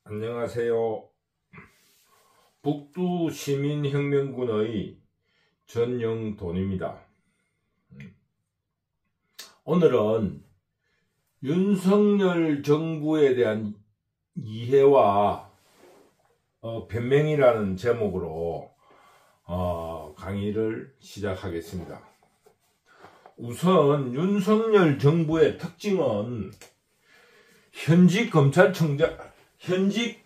안녕하세요. 북두 시민혁명군의 전영돈입니다. 오늘은 윤석열 정부에 대한 이해와 변명이라는 제목으로 강의를 시작하겠습니다. 우선 윤석열 정부의 특징은 현직 검찰총장이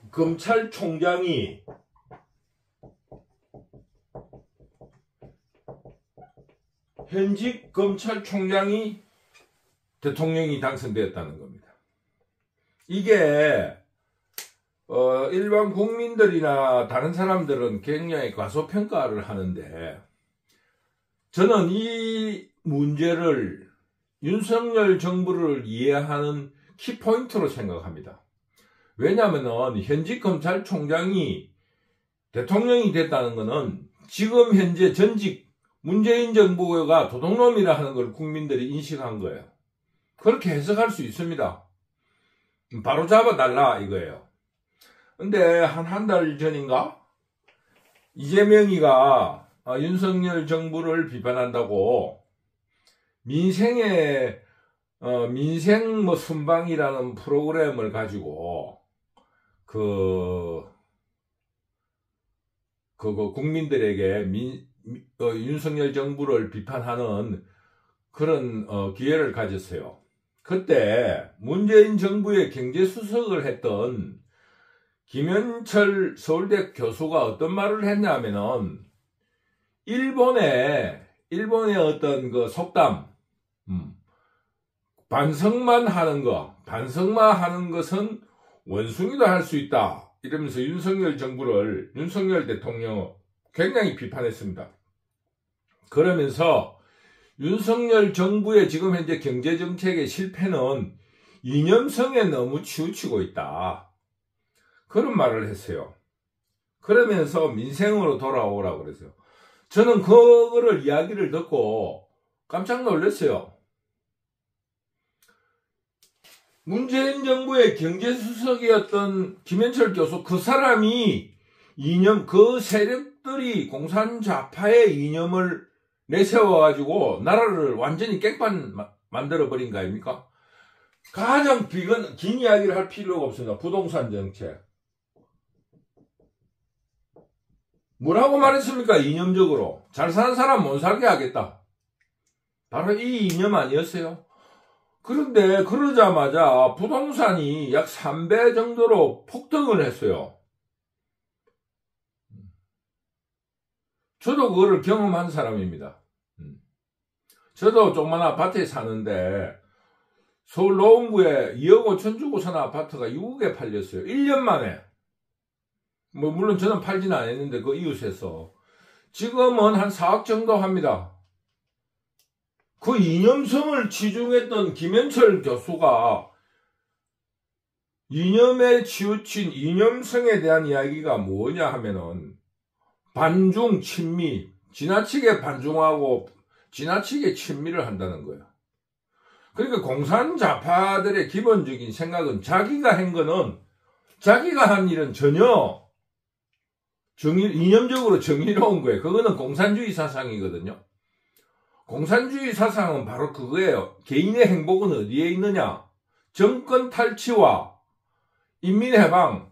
대통령이 당선되었다는 겁니다. 이게 일반 국민들이나 다른 사람들은 굉장히 과소평가를 하는데, 저는 이 문제를 윤석열 정부를 이해하는 키포인트로 생각합니다. 왜냐하면 현직 검찰총장이 대통령이 됐다는 것은 지금 현재 전직 문재인 정부가 도둑놈이라 하는 걸 국민들이 인식한 거예요. 그렇게 해석할 수 있습니다. 바로 잡아달라 이거예요. 근데 한 달 전인가 이재명이가 윤석열 정부를 비판한다고 민생 순방이라는 프로그램을 가지고 국민들에게 윤석열 정부를 비판하는 그런 기회를 가졌어요. 그때 문재인 정부의 경제수석을 했던 김현철 서울대 교수가 어떤 말을 했냐면은 일본의 어떤 그 속담, 반성만 하는 것은 원숭이도 할 수 있다. 이러면서 윤석열 대통령을 굉장히 비판했습니다. 그러면서 윤석열 정부의 지금 현재 경제정책의 실패는 이념성에 너무 치우치고 있다. 그런 말을 했어요. 그러면서 민생으로 돌아오라고 그랬어요. 저는 그거를 이야기를 듣고 깜짝 놀랐어요. 문재인 정부의 경제수석이었던 김현철 교수, 그 사람이 그 세력들이 공산좌파의 이념을 내세워가지고 나라를 완전히 깽판 만들어버린 거 아닙니까? 가장 긴 이야기를 할 필요가 없습니다. 부동산 정책. 뭐라고 말했습니까? 이념적으로. 잘 사는 사람 못 살게 하겠다. 바로 이 이념 아니었어요? 그런데 그러자마자 부동산이 약 3배 정도로 폭등을 했어요. 저도 그거를 경험한 사람입니다. 저도 조그만 아파트에 사는데 서울 노원구에 2억 5천 주고 산 아파트가 6억에 팔렸어요. 1년 만에. 물론 저는 팔지는 않았는데 그 이웃에서. 지금은 한 4억 정도 합니다. 그 이념성을 치중했던 김현철 교수가 이념에 치우친 이념성에 대한 이야기가 뭐냐 하면은 반중 친미, 지나치게 반중하고 지나치게 친미를 한다는 거예요. 그러니까 공산좌파들의 기본적인 생각은 자기가 한 일은 전혀 이념적으로 정의로운 거예요. 그거는 공산주의 사상이거든요. 공산주의 사상은 바로 그거예요. 개인의 행복은 어디에 있느냐? 정권 탈취와 인민해방,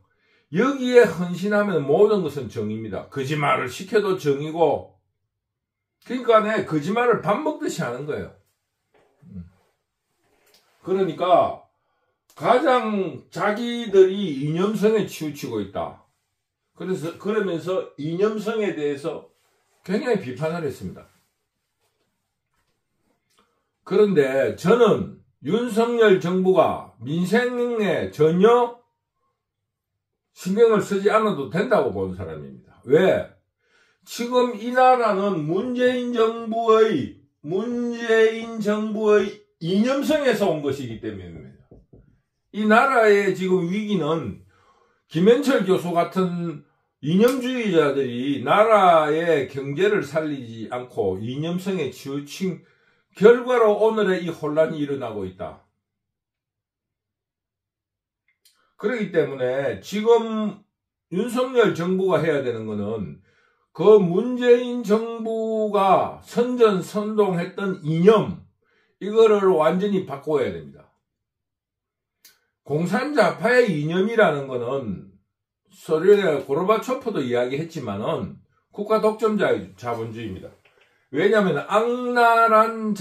여기에 헌신하면 모든 것은 정의입니다. 거짓말을 시켜도 정의고, 그러니까 거짓말을 밥 먹듯이 하는 거예요. 그러니까 가장 자기들이 이념성에 치우치고 있다. 그러면서 이념성에 대해서 굉장히 비판을 했습니다. 그런데 저는 윤석열 정부가 민생에 전혀 신경을 쓰지 않아도 된다고 보는 사람입니다. 왜? 지금 이 나라는 문재인 정부의 이념성에서 온 것이기 때문입니다. 이 나라의 지금 위기는 김현철 교수 같은 이념주의자들이 나라의 경제를 살리지 않고 이념성에 치우친 결과로 오늘의 이 혼란이 일어나고 있다. 그렇기 때문에 지금 윤석열 정부가 해야 되는 거는 그 문재인 정부가 선전선동했던 이념, 이거를 완전히 바꿔야 됩니다. 공산자파의 이념이라는 거는 소련의 고르바초프도 이야기했지만은 국가 독점자의 자본주의입니다. 왜냐하면 악랄한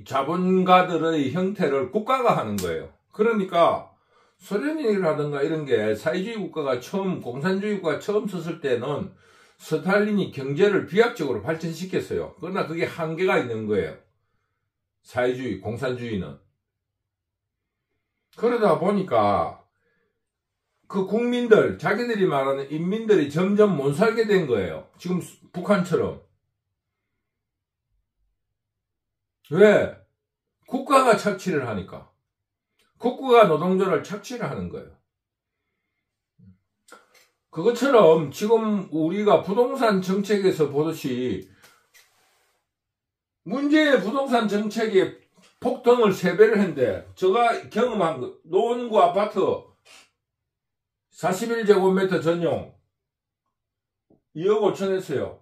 자본가들의 형태를 국가가 하는 거예요. 그러니까 소련이라든가 이런 게 사회주의 국가가 처음, 공산주의 국가가 처음 썼을 때는 스탈린이 경제를 비약적으로 발전시켰어요. 그러나 그게 한계가 있는 거예요. 사회주의, 공산주의는. 그러다 보니까 그 국민들, 자기들이 말하는 인민들이 점점 못 살게 된 거예요. 지금 북한처럼. 왜? 국가가 착취를 하니까. 국가가 노동조를 착취를 하는 거예요. 그것처럼 지금 우리가 부동산 정책에서 보듯이 문제의 부동산 정책이 폭등을 3배를 했는데 제가 경험한 거, 노원구 아파트 41제곱미터 전용 2억 5천 했어요.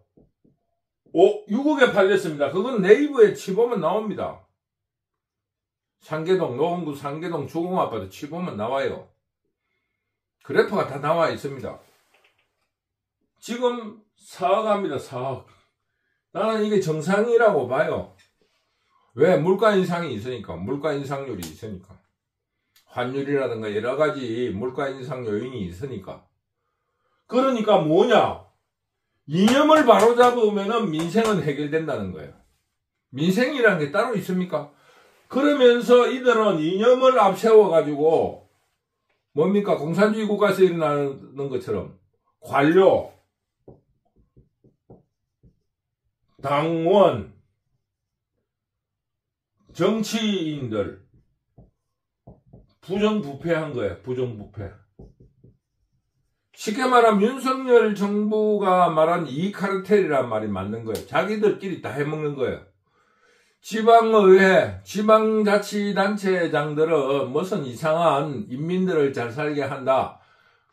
6억에 팔렸습니다. 그건 네이버에 치보면 나옵니다. 상계동, 노원구 상계동 주공아파트 치보면 나와요. 그래프가 다 나와 있습니다. 지금 4억 합니다. 4억. 나는 이게 정상이라고 봐요. 왜? 물가 인상이 있으니까. 물가 인상률이 있으니까. 환율이라든가 여러 가지 물가 인상 요인이 있으니까. 그러니까 뭐냐? 이념을 바로잡으면 민생은 해결된다는 거예요. 민생이라는 게 따로 있습니까? 그러면서 이들은 이념을 앞세워가지고 뭡니까? 공산주의 국가에서 일어나는 것처럼 관료, 당원, 정치인들 부정부패한 거예요. 부정부패. 쉽게 말하면 윤석열 정부가 말한 이카르텔이란 말이 맞는 거예요. 자기들끼리 다 해먹는 거예요. 지방의회, 지방자치단체장들은 무슨 이상한 인민들을 잘 살게 한다.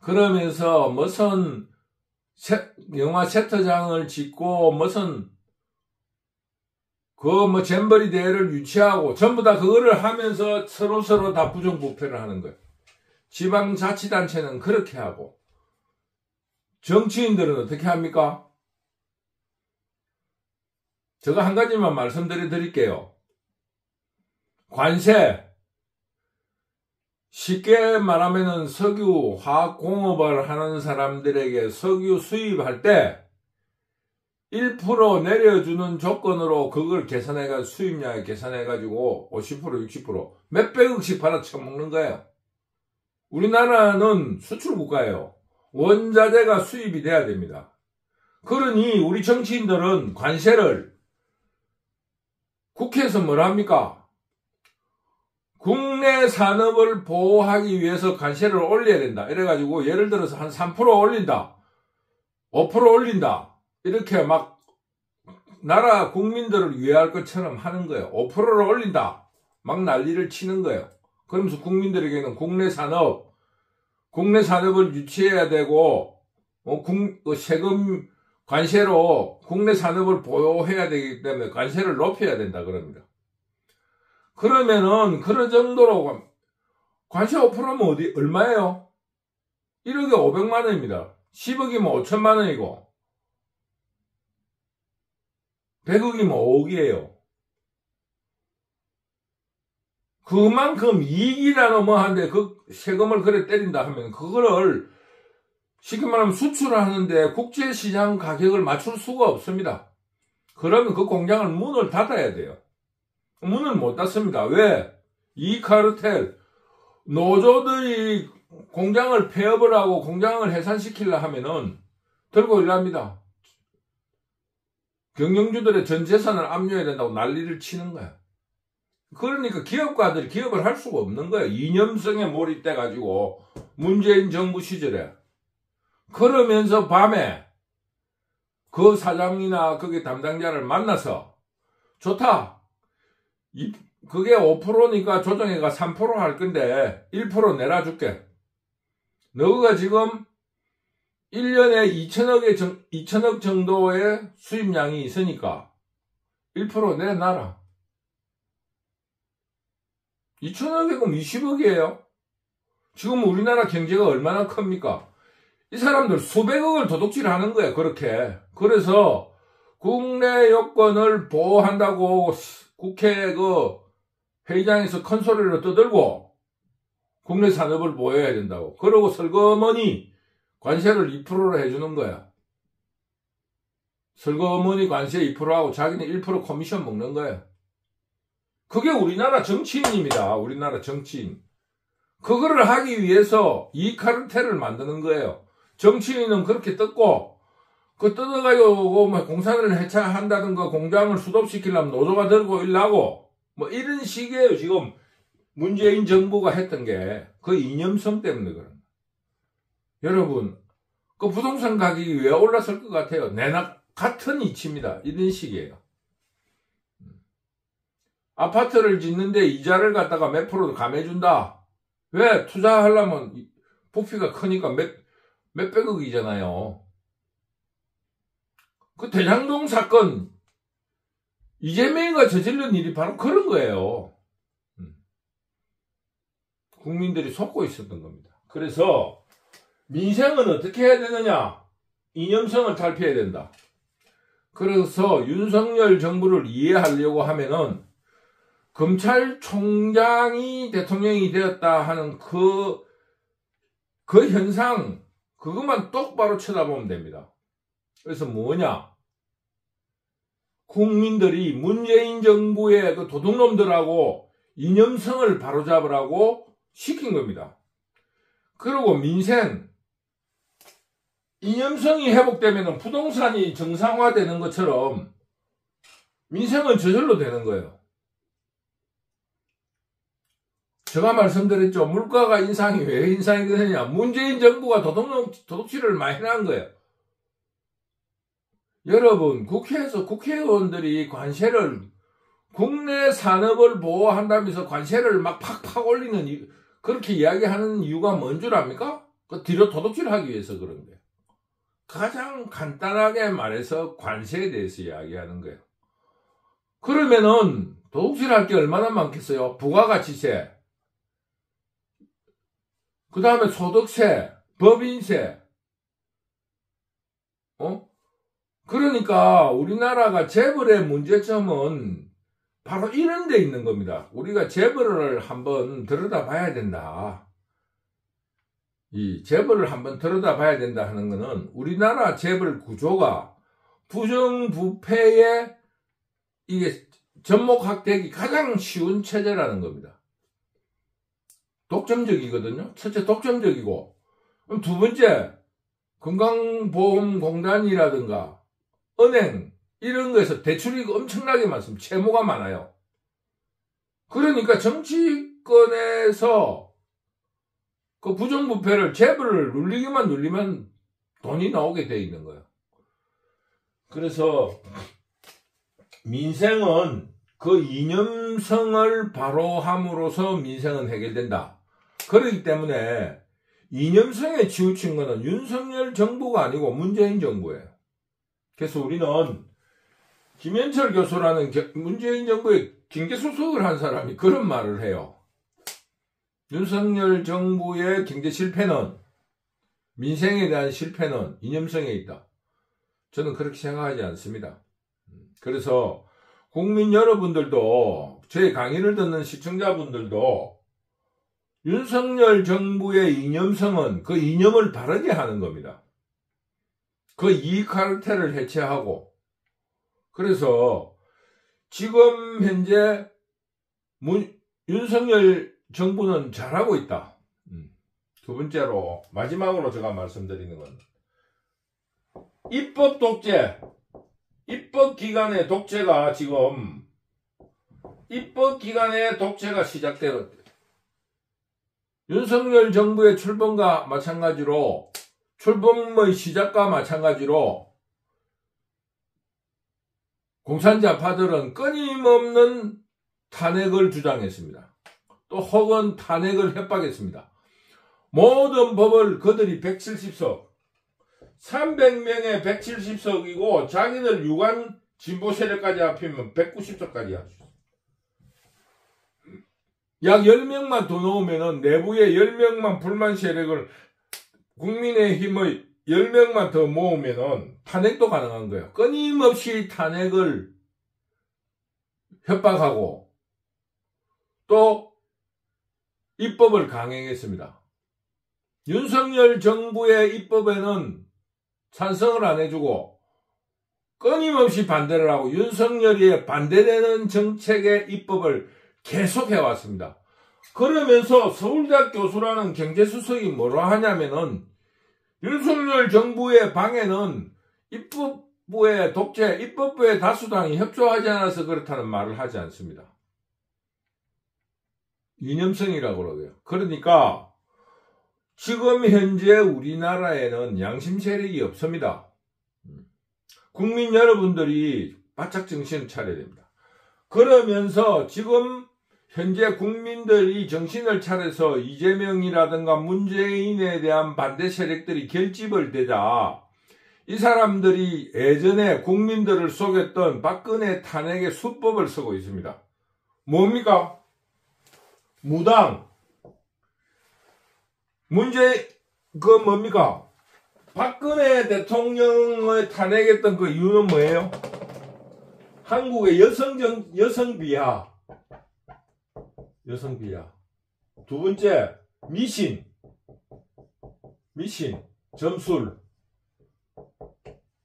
그러면서 무슨 영화 세트장을 짓고 무슨 잼버리 대회를 유치하고 전부 다 그거를 하면서 서로 다 부정부패를 하는 거예요. 지방자치단체는 그렇게 하고 정치인들은 어떻게 합니까? 제가 한 가지만 말씀드릴게요. 관세. 쉽게 말하면은 석유, 화학공업을 하는 사람들에게 석유 수입할 때 1% 내려주는 조건으로 그걸 계산해가지고 수입량에 계산해가지고 50%, 60% 몇백억씩 받아 처먹는 거예요. 우리나라는 수출 국가예요. 원자재가 수입이 돼야 됩니다. 그러니 우리 정치인들은 관세를 국회에서 뭘 합니까? 국내 산업을 보호하기 위해서 관세를 올려야 된다. 이래가지고 예를 들어서 한 3% 올린다. 5% 올린다. 이렇게 막 나라 국민들을 위할 것처럼 하는 거예요. 5%를 올린다. 막 난리를 치는 거예요. 그러면서 국민들에게는 국내 산업을 유치해야 되고 세금 관세로 국내 산업을 보호해야 되기 때문에 관세를 높여야 된다 그럽니다. 그러면은 그런 정도로 관세 5%면 얼마예요? 1억에 500만 원입니다. 10억이면 5천만 원이고 100억이면 5억이에요. 그만큼 이익이라는 뭐 한데 그 세금을 그래 때린다 하면 그거를 쉽게 말하면 수출하는데 국제시장 가격을 맞출 수가 없습니다. 그러면 그 공장을 문을 닫아야 돼요. 문을 못 닫습니다. 왜? 이 카르텔 노조들이 공장을 폐업을 하고 공장을 해산시키려 하면은 들고 일합니다. 경영주들의 전 재산을 압류해야 된다고 난리를 치는 거야. 그러니까 기업가들이 기업을 할 수가 없는 거예요. 이념성에 몰입돼가지고 문재인 정부 시절에. 그러면서 밤에 그 사장이나 거기 담당자를 만나서 좋다. 그게 5%니까 조정해가 3% 할 건데 1% 내놔줄게. 너가 지금 1년에 2천억 정도의 수입량이 있으니까 1% 내놔라. 2천억이면 20억이에요. 지금 우리나라 경제가 얼마나 큽니까? 이 사람들 수백억을 도둑질 하는 거야, 그렇게. 그래서 국내 여권을 보호한다고 국회 회의장에서 큰 소리로 떠들고 국내 산업을 보호해야 된다고. 그러고 설거머니 관세를 2%로 해주는 거야. 설거머니 관세 2%하고 자기는 1% 커미션 먹는 거야. 그게 우리나라 정치인입니다. 우리나라 정치인. 그거를 하기 위해서 이 카르텔을 만드는 거예요. 정치인은 그렇게 뜯고, 뜯어가지고 공사를 해체한다든가 공장을 수도시키려면 노조가 들고 일나고, 이런 식이에요. 지금 문재인 정부가 했던 게 그 이념성 때문에 그런 거예요. 여러분, 그 부동산 가격이 왜 올랐을 것 같아요? 같은 이치입니다. 이런 식이에요. 아파트를 짓는데 이자를 갖다가 몇 프로 감해준다. 왜? 투자하려면 부피가 크니까 몇백억이잖아요. 그 대장동 사건, 이재명이가 저지른 일이 바로 그런 거예요. 국민들이 속고 있었던 겁니다. 그래서 민생은 어떻게 해야 되느냐? 이념성을 탈피해야 된다. 그래서 윤석열 정부를 이해하려고 하면은 검찰총장이 대통령이 되었다 하는 그 현상, 그것만 똑바로 쳐다보면 됩니다. 그래서 뭐냐? 국민들이 문재인 정부의 그 도둑놈들하고 이념성을 바로잡으라고 시킨 겁니다. 그리고 민생, 이념성이 회복되면 부동산이 정상화되는 것처럼 민생은 저절로 되는 거예요. 제가 말씀드렸죠. 물가가 인상이 왜 인상이 되느냐. 문재인 정부가 도둑질을 많이 한 거예요. 여러분, 국회에서 국회의원들이 국내 산업을 보호한다면서 관세를 막 팍팍 올리는, 그렇게 이야기하는 이유가 뭔 줄 압니까? 그 뒤로 도둑질하기 위해서 그런데. 가장 간단하게 말해서 관세에 대해서 이야기하는 거예요. 그러면은 도둑질할 게 얼마나 많겠어요? 부가가치세, 그 다음에 소득세, 법인세. 그러니까 우리나라가 재벌의 문제점은 바로 이런 데 있는 겁니다. 우리가 재벌을 한번 들여다봐야 된다. 이 재벌을 한번 들여다봐야 된다 하는 거는 우리나라 재벌 구조가 부정부패에 이게 접목되기 가장 쉬운 체제라는 겁니다. 독점적이거든요. 첫째 독점적이고, 그럼 두 번째 건강보험공단이라든가 은행 이런 거에서 대출이 엄청나게 많습니다. 채무가 많아요. 그러니까 정치권에서 그 부정부패를 재벌을 눌리면 돈이 나오게 돼 있는 거예요. 그래서 민생은 그 이념성을 바로 함으로써 민생은 해결된다. 그렇기 때문에 이념성에 치우친 거는 윤석열 정부가 아니고 문재인 정부예요. 그래서 우리는 김현철 교수라는 문재인 정부의 경제수석을 한 사람이 그런 말을 해요. 윤석열 정부의 경제 실패는, 민생에 대한 실패는 이념성에 있다. 저는 그렇게 생각하지 않습니다. 그래서 국민 여러분들도, 제 강의를 듣는 시청자분들도 윤석열 정부의 이념성은 그 이념을 바르게 하는 겁니다. 그 이익카르텔을 해체하고. 그래서 지금 현재 윤석열 정부는 잘하고 있다. 두 번째로, 마지막으로 제가 말씀드리는 건 입법 독재, 입법기관의 독재가 지금, 입법기관의 독재가 시작되었대. 윤석열 정부의 출범과 마찬가지로, 출범의 시작과 마찬가지로 공산자파들은 끊임없는 탄핵을 주장했습니다. 또 혹은 탄핵을 협박했습니다. 모든 법을 그들이 170석, 300명의 170석이고 자기들 유관 진보 세력까지 합치면 190석까지 할 수 있어요. 약 10명만 더 넣으면은 내부에 10명만 불만 세력을 국민의힘의 10명만 더 모으면은 탄핵도 가능한 거예요. 끊임없이 탄핵을 협박하고 또 입법을 강행했습니다. 윤석열 정부의 입법에는 찬성을 안 해주고 끊임없이 반대를 하고 윤석열이 반대되는 정책의 입법을 계속해왔습니다. 그러면서 서울대학 교수라는 경제수석이 뭐라 하냐면은 윤석열 정부의 방해는 입법부의 독재, 입법부의 다수당이 협조하지 않아서 그렇다는 말을 하지 않습니다. 이념성이라고 그러고요. 그러니까 지금 현재 우리나라에는 양심 세력이 없습니다. 국민 여러분들이 바짝 정신을 차려야 됩니다. 그러면서 지금 현재 국민들이 정신을 차려서 이재명이라든가 문재인에 대한 반대 세력들이 결집을 되자 이 사람들이 예전에 국민들을 속였던 박근혜 탄핵의 수법을 쓰고 있습니다. 뭡니까? 무당. 뭡니까? 박근혜 대통령을 탄핵했던 그 이유는 뭐예요? 한국의 여성 비하. 두 번째, 미신, 점술.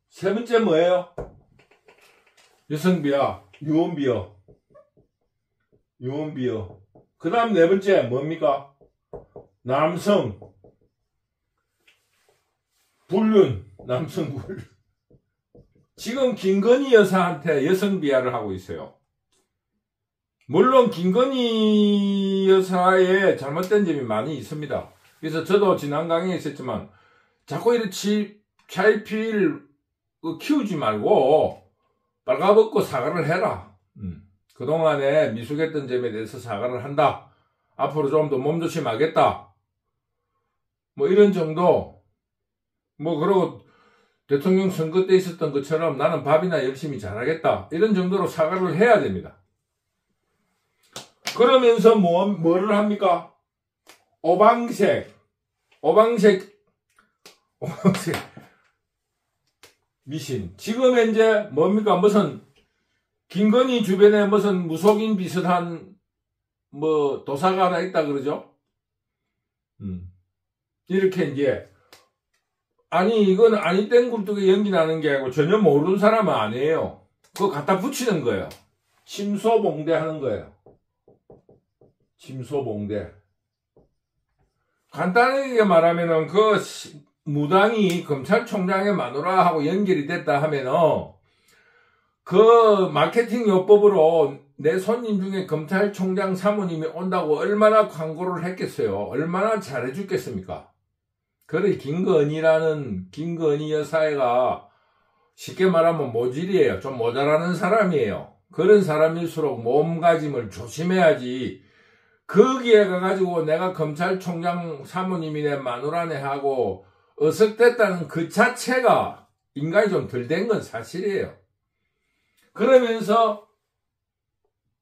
세 번째 뭐예요? 여성 비하, 유언비어. 그 다음 네 번째 뭡니까? 남성 불륜. 지금 김건희 여사한테 여성 비하를 하고 있어요. 물론 김건희 여사의 잘못된 점이 많이 있습니다. 그래서 저도 지난 강의에 있었지만 자꾸 이렇게 차일피일 키우지 말고 빨가벗고 사과를 해라. 그동안에 미숙했던 점에 대해서 사과를 한다. 앞으로 좀 더 몸조심하겠다. 뭐 이런 정도. 뭐 그러고 대통령 선거 때 있었던 것처럼 나는 밥이나 열심히 잘하겠다. 이런 정도로 사과를 해야 됩니다. 그러면서 뭐를 합니까? 오방색 미신. 지금 현재 뭡니까? 무슨 김건희 주변에 무슨 무속인 비슷한 뭐 도사가 하나 있다 그러죠? 이렇게 이제 아니 이건 아니 땡 굴뚝에 연기 나는 게 아니고 전혀 모르는 사람은 아니에요. 그거 갖다 붙이는 거예요. 침소봉대 하는 거예요. 침소봉대. 간단하게 말하면은 그 무당이 검찰총장의 마누라하고 연결이 됐다 하면은 그 마케팅 요법으로 내 손님 중에 검찰총장 사모님이 온다고 얼마나 광고를 했겠어요. 얼마나 잘해줬겠습니까? 그래 김건희 여사가 쉽게 말하면 모질이에요. 좀 모자라는 사람이에요. 그런 사람일수록 몸가짐을 조심해야지. 거기에 가가지고 내가 검찰총장 사모님이네 마누라네 하고 어석됐다는 그 자체가 인간이 좀 덜 된 건 사실이에요. 그러면서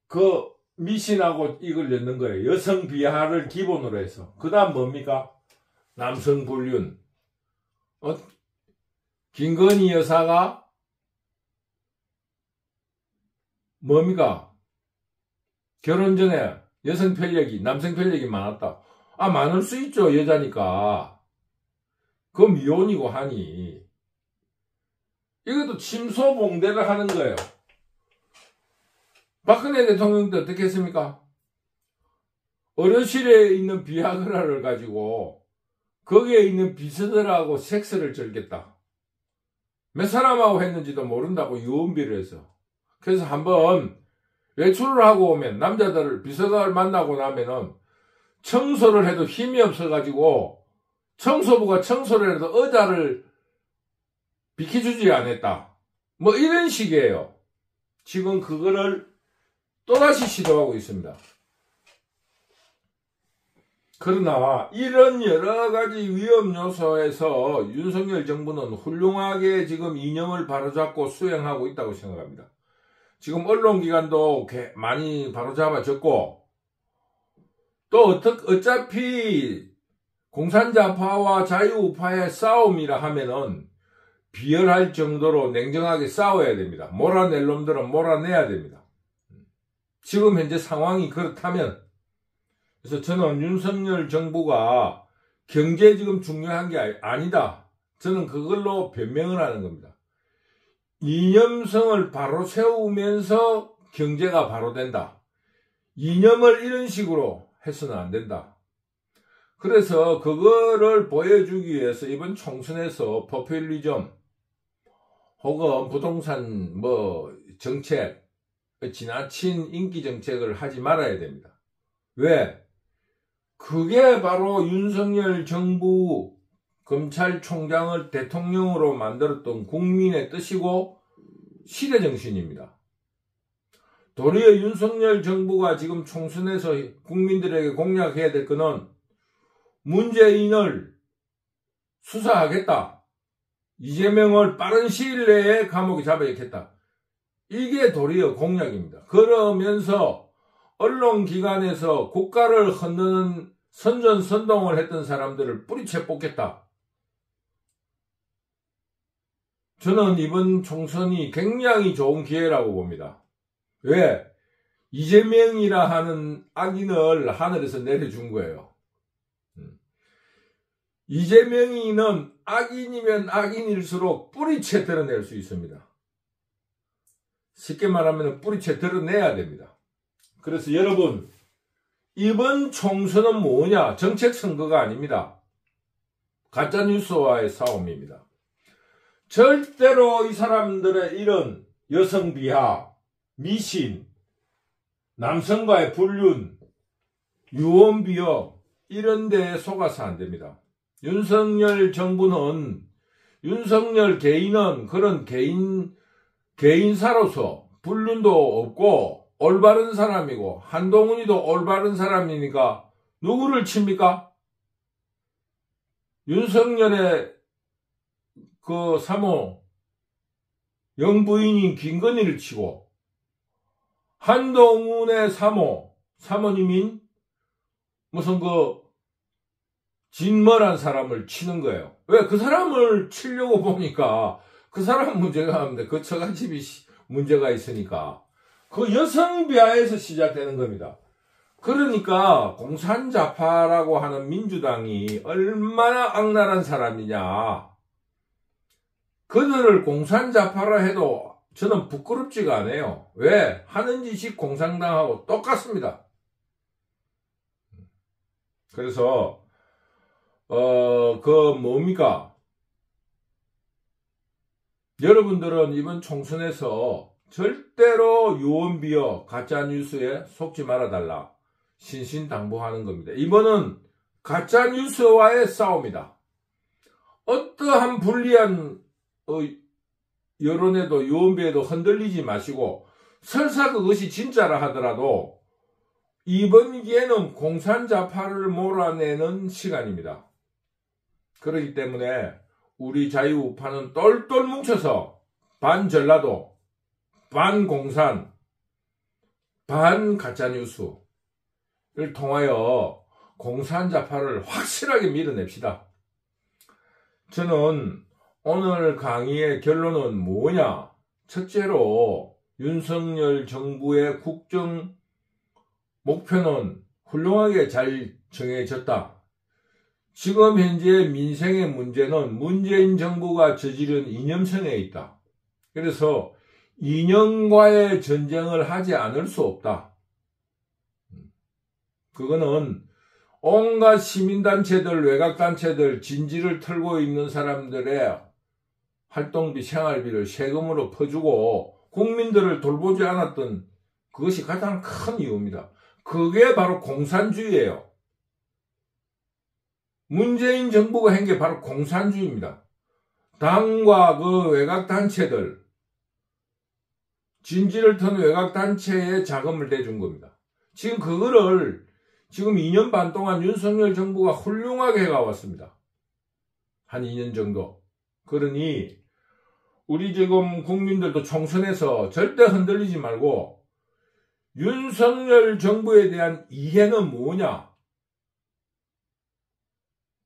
그 미신하고 이걸 넣는 거예요. 여성 비하를 기본으로 해서. 그 다음 뭡니까? 남성 불륜. 김건희 여사가 뭡니까? 결혼 전에 여성 편력이, 남성 편력이 많았다. 아, 많을 수 있죠. 여자니까. 그건 미혼이고 하니. 이것도 침소봉대를 하는 거예요. 박근혜 대통령도 어떻게 했습니까? 어르실에 있는 비아그라를 가지고 거기에 있는 비서들하고 섹스를 즐겼다. 몇 사람하고 했는지도 모른다고 유언비를 해서. 그래서 한번 외출을 하고 오면 남자들을 비서가를 만나고 나면은 청소를 해도 힘이 없어가지고 청소부가 청소를 해도 의자를 비켜주지 않았다. 뭐 이런 식이에요. 지금 그거를 또다시 시도하고 있습니다. 그러나 이런 여러 가지 위험 요소에서 윤석열 정부는 훌륭하게 지금 이념을 바로잡고 수행하고 있다고 생각합니다. 지금 언론기관도 많이 바로잡아졌고, 또 어차피 공산자파와 자유우파의 싸움이라 하면은 비열할 정도로 냉정하게 싸워야 됩니다. 몰아낼 놈들은 몰아내야 됩니다. 지금 현재 상황이 그렇다면, 그래서 저는 윤석열 정부가 경제 지금 중요한 게 아니다. 저는 그걸로 변명을 하는 겁니다. 이념성을 바로 세우면서 경제가 바로 된다. 이념을 이런 식으로 해서는 안 된다. 그래서 그거를 보여주기 위해서 이번 총선에서 포퓰리즘 혹은 부동산 정책, 지나친 인기 정책을 하지 말아야 됩니다. 왜? 그게 바로 윤석열 정부 검찰총장을 대통령으로 만들었던 국민의 뜻이고 시대정신입니다. 도리어 윤석열 정부가 지금 총선에서 국민들에게 공약해야 될 것은 문재인을 수사하겠다. 이재명을 빠른 시일 내에 감옥에 잡아야겠다. 이게 도리어 공약입니다. 그러면서 언론기관에서 국가를 흔드는 선전선동을 했던 사람들을 뿌리채 뽑겠다. 저는 이번 총선이 굉장히 좋은 기회라고 봅니다. 왜? 이재명이라 하는 악인을 하늘에서 내려준 거예요. 이재명이는 악인이면 악인일수록 뿌리채 드러낼 수 있습니다. 쉽게 말하면 뿌리채 드러내야 됩니다. 그래서 여러분, 이번 총선은 뭐냐? 정책 선거가 아닙니다. 가짜뉴스와의 싸움입니다. 절대로 이 사람들의 이런 여성 비하, 미신, 남성과의 불륜, 유언 비어 이런 데에 속아서 안 됩니다. 윤석열 정부는, 윤석열 개인은 그런 개인사로서 불륜도 없고 올바른 사람이고, 한동훈이도 올바른 사람이니까 누구를 칩니까? 윤석열의 그 사모 영부인인 김건희를 치고, 한동훈의 사모님인 무슨 진머란 사람을 치는 거예요. 왜? 그 사람을 치려고 보니까 그 사람 문제가 없는데 그 처갓집이 문제가 있으니까 그 여성 비하에서 시작되는 겁니다. 그러니까 공산자파라고 하는 민주당이 얼마나 악랄한 사람이냐. 그들을 공산자파라 해도 저는 부끄럽지가 않아요. 왜? 하는 짓이 공산당하고 똑같습니다. 그래서 뭡니까? 여러분들은 이번 총선에서 절대로 유언비어 가짜뉴스에 속지 말아달라. 신신당부하는 겁니다. 이번은 가짜뉴스와의 싸움이다. 어떠한 불리한 여론에도 유언비에도 흔들리지 마시고, 설사 그것이 진짜라 하더라도 이번 기회는 공산자파를 몰아내는 시간입니다. 그렇기 때문에 우리 자유우파는 똘똘 뭉쳐서 반전라도, 반공산, 반가짜뉴스를 통하여 공산자파를 확실하게 밀어냅시다. 저는 오늘 강의의 결론은 뭐냐? 첫째로 윤석열 정부의 국정 목표는 훌륭하게 잘 정해졌다. 지금 현재 민생의 문제는 문재인 정부가 저지른 이념성에 있다. 그래서 이념과의 전쟁을 하지 않을 수 없다. 그거는 온갖 시민단체들, 외곽단체들, 진지를 털고 있는 사람들의 활동비, 생활비를 세금으로 퍼주고 국민들을 돌보지 않았던 그것이 가장 큰 이유입니다. 그게 바로 공산주의예요. 문재인 정부가 한 게 바로 공산주의입니다. 당과 그 외곽단체들, 진지를 턴 외곽단체에 자금을 대준 겁니다. 지금 그거를 지금 2년 반 동안 윤석열 정부가 훌륭하게 해가왔습니다. 한 2년 정도. 그러니 우리 지금 국민들도 총선에서 절대 흔들리지 말고 윤석열 정부에 대한 이해는 뭐냐?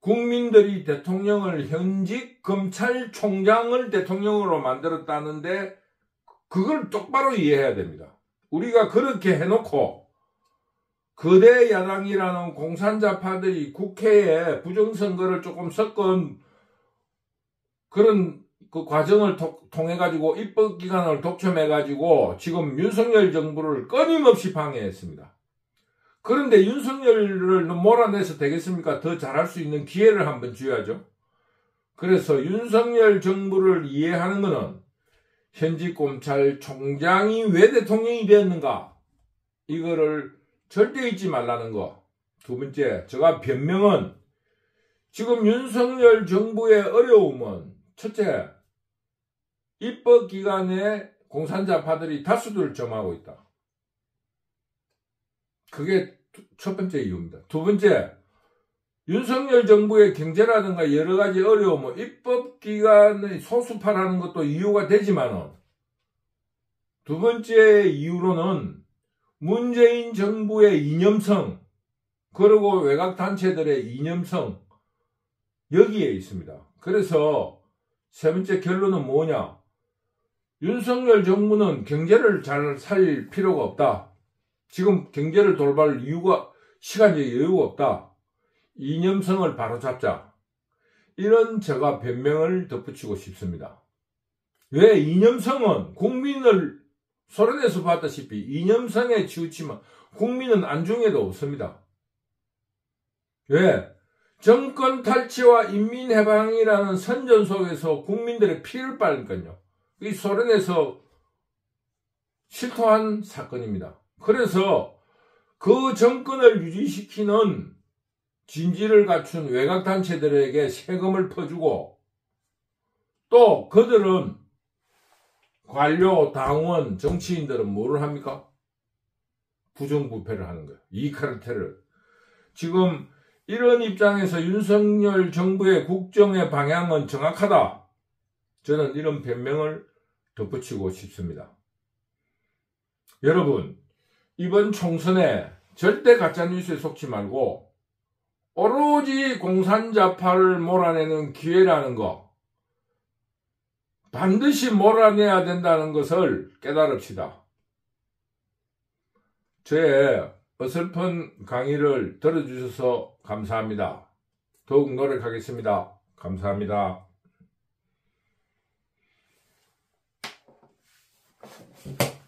국민들이 대통령을 현직 검찰총장을 대통령으로 만들었다는데 그걸 똑바로 이해해야 됩니다. 우리가 그렇게 해놓고 거대 야당이라는 공산자파들이 국회에 부정선거를 조금 섞은 그런 그 과정을 통해가지고 입법기관을 독점해가지고 지금 윤석열 정부를 끊임없이 방해했습니다. 그런데 윤석열을 몰아내서 되겠습니까? 더 잘할 수 있는 기회를 한번 줘야죠. 그래서 윤석열 정부를 이해하는 것은 현직 검찰총장이 왜 대통령이 되었는가? 이거를 절대 잊지 말라는 거. 두 번째, 제가 변명은 지금 윤석열 정부의 어려움은 첫째, 입법기관에 공산자파들이 다수를 점하고 있다. 그게 첫 번째 이유입니다. 두 번째, 윤석열 정부의 경제라든가 여러 가지 어려움은 입법기관의 소수파라는 것도 이유가 되지만 두 번째 이유로는 문재인 정부의 이념성 그리고 외곽단체들의 이념성 여기에 있습니다. 그래서 세 번째 결론은 뭐냐? 윤석열 정부는 경제를 잘 살 필요가 없다. 지금 경제를 돌볼 이유가 시간적 여유가 없다. 이념성을 바로잡자. 이런 제가 변명을 덧붙이고 싶습니다. 왜 이념성은 국민을 소련에서 봤다시피 이념성에 치우치면 국민은 안중에도 없습니다. 왜? 정권 탈취와 인민해방이라는 선전 속에서 국민들의 피를 빨니까요. 이 소련에서 실토한 사건입니다. 그래서 그 정권을 유지시키는 진지를 갖춘 외곽단체들에게 세금을 퍼주고 또 그들은 관료, 당원, 정치인들은 뭐를 합니까? 부정부패를 하는 거예요. 이 카르텔을. 지금 이런 입장에서 윤석열 정부의 국정의 방향은 정확하다. 저는 이런 변명을 덧붙이고 싶습니다. 여러분, 이번 총선에 절대 가짜뉴스에 속지 말고 오로지 공산자파를 몰아내는 기회라는 거 반드시 몰아내야 된다는 것을 깨달읍시다. 저의 어설픈 강의를 들어주셔서 감사합니다. 더욱 노력하겠습니다. 감사합니다.